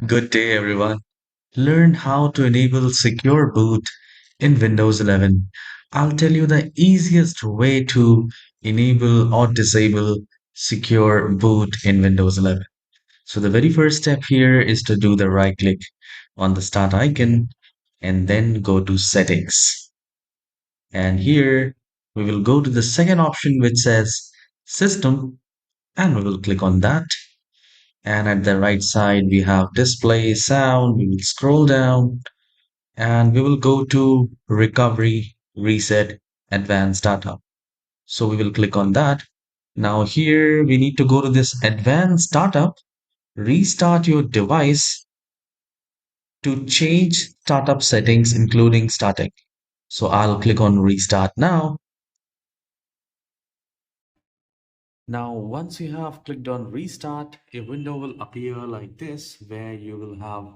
Good day, everyone. Learn how to enable secure boot in Windows 11. I'll tell you the easiest way to enable or disable secure boot in Windows 11. So, the very first step here is to do the right click on the start icon and then go to settings. And here we will go to the second option which says system and we will click on that. And at the right side, we have display, sound. We will scroll down and we will go to recovery, reset, advanced data. So we will click on that. Now here we need to go to this advanced data, restart your device to change startup settings, including static. So I'll click on restart now. Now, once you have clicked on restart, a window will appear like this where you will have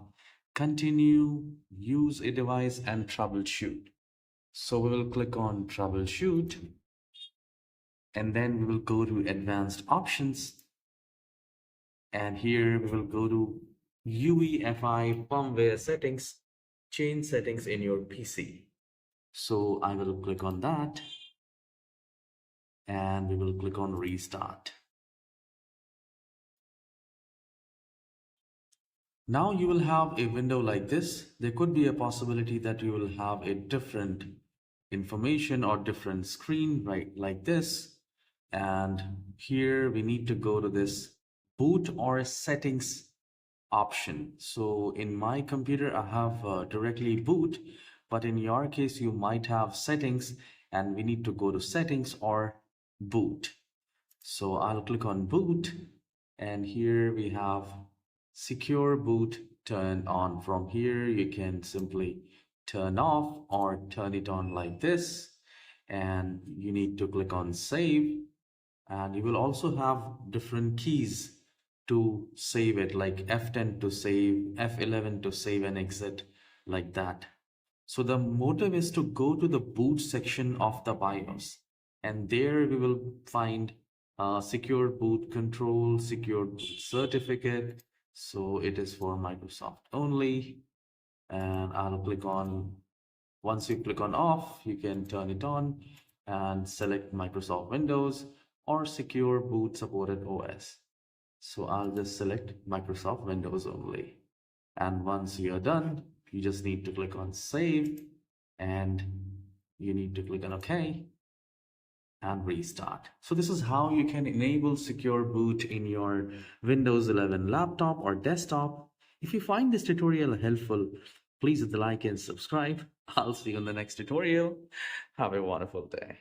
continue, use a device and troubleshoot. So we will click on troubleshoot and then we will go to advanced options. And here we will go to UEFI firmware settings, change settings in your PC. So I will click on that and we will click on restart. Now you will have a window like this. There could be a possibility that you will have a different information or different screen right like this. And here we need to go to this boot or settings option. So in my computer, I have directly boot, but in your case, you might have settings and we need to go to settings or boot. So I'll click on boot and here we have secure boot turned on. From here, you can simply turn off or turn it on like this. And you need to click on save. And you will also have different keys to save it, like F10 to save, F11 to save and exit, like that. So the motive is to go to the boot section of the BIOS, and there we will find secure boot control, secure boot certificate. So it is for Microsoft only. And I'll click on, once you click on off, you can turn it on and select Microsoft Windows or secure boot supported OS. So I'll just select Microsoft Windows only. And once you're done, you just need to click on save and you need to click on OK and restart. So this is how you can enable secure boot in your Windows 11 laptop or desktop. If you find this tutorial helpful, please hit the like and subscribe. I'll see you in the next tutorial. Have a wonderful day.